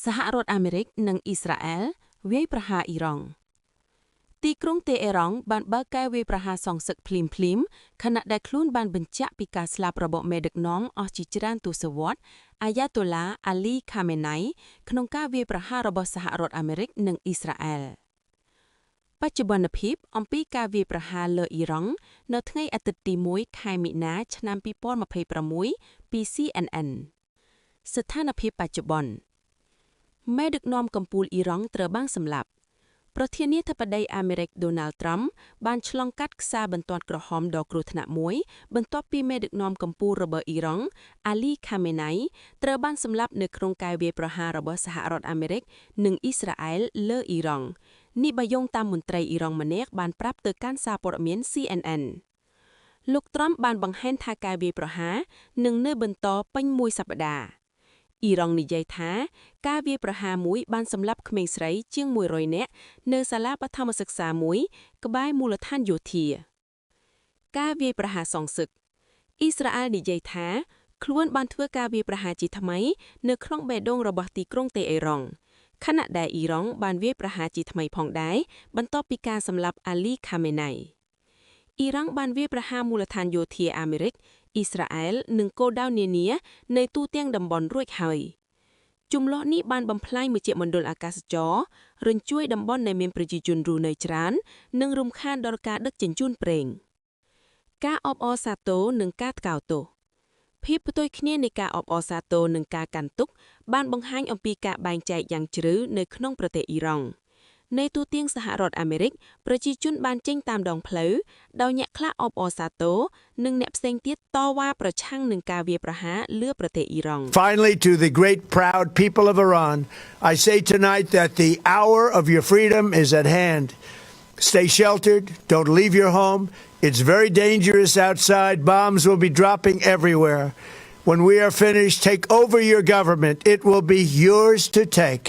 សហរដ្ឋអាមេរិកនិងអ៊ីស្រាអែលវាយប្រហារអ៊ីរ៉ង់ទីក្រុងតេអេរ៉ង់បានបើកការវាយប្រហារសងសឹកភ្លាមខណៈដែលខ្លួនបានបញ្ជាក់ពីការស្លាប់របស់មេដឹកនាំអស់ជាច្រើនទសវត្សរ៍អាយ៉ាតូឡាអាលីខាមេណៃក្នុងការវាយប្រហាររបស់សហរដ្ឋអាមេរិកនិងអ៊ីស្រាអែលបច្ចុប្បន្នភាពអំពីការវាយប្រហារលើអ៊ីរ៉ង់នៅថ្ងៃអាទិត្យទី1ខែមិនិនាឆ្នាំ2026ពី CNN ស្ថានភាពបច្ចុប្បន្នមេដឹកនាំកំពូលអ៊ីរ៉ង់ត្រូវបានសម្លាប់ប្រធានាធិបតីអាមេរិកដូណាល់ត្រាំបានឆ្លងកាត់ខ្សែបន្ទាត់ក្រហមដ៏គ្រោះថ្នាក់មួយបន្ទាប់ពីមេដឹកនាំកំពូលរបស់អ៊ីរ៉ង់អាលីខាមេណៃត្រូវបានសម្លាប់នៅក្នុងការវាយប្រហាររបស់សហរដ្ឋអាមេរិកនិងអ៊ីស្រាអែលលើអ៊ីរ៉ង់នេះបើយោងតាមមន្ត្រីអ៊ីរ៉ង់ម្នាក់បានប្រាប់ទៅកាន់សារព័ត៌មាន CNN លោកត្រាំបានបង្ហាញថាការវាយប្រហារនឹងនៅបន្តពេញមួយសប្តាហ៍អ៊ីរ៉ង់និយាយថាការវាយប្រហារមួយបានសម្លាប់ក្មេងស្រីជាង100នាក់នៅសាលាបឋមសិក្សាមួយក្បែរមូលដ្ឋានយោធាការវាយប្រហារសងសឹកអ៊ីស្រាអែលនិយាយថាខ្លួនបានធ្វើការវាយប្រហារជាថ្មីនៅក្នុងបេះដូងរបស់ទីក្រុងតេអេរ៉ង់ខណៈដែលអ៊ីរ៉ង់បានវាយប្រហារជាថ្មីផងដែរបន្ទាប់ពីការសម្លាប់អាលីខាមេណៃអ៊ីរ៉ង់បានវាយប្រហារមូលដ្ឋានយោធាអាមេរិកអ៊ីស្រាអែលនិងគោលដៅនានានៅទូទាំងតំបន់រួចហើយជម្លោះនេះបានបំផ្លាញមជ្ឈមណ្ឌលអាកាសចររញ្ជួយតំបន់ដែលមានប្រជាជនរស់នៅច្រើននិងរំខានដល់ការដឹកជញ្ជូនប្រេងការអបអរសាទរនិងការថ្កោលទោសភាពផ្ទុយគ្នានៃការអបអរសាទរនិងការកាន់ទុក្ខបានបង្ហាញអំពីការបែងចែកយ៉ាងជ្រៅនៅក្នុងប្រទេសអ៊ីរ៉ង់នៅទូទាំងសហរដ្ឋអាមេរិកប្រជាជនបានចេញតាមដងផ្លូវដោយអ្នកខ្លះអបអរសាទរនិងអ្នកផ្សេងទៀតតវ៉ាប្រឆាំងនឹងការវាយប្រហារលើប្រទេសអ៊ីរ៉ង់ Finally, to the great proud people of Iran, I say tonight that the hour of your freedom is at hand. Stay sheltered, don't leave your home. It's very dangerous outside. Bombs will be dropping everywhere. When we are finished, take over your government. It will be yours to take.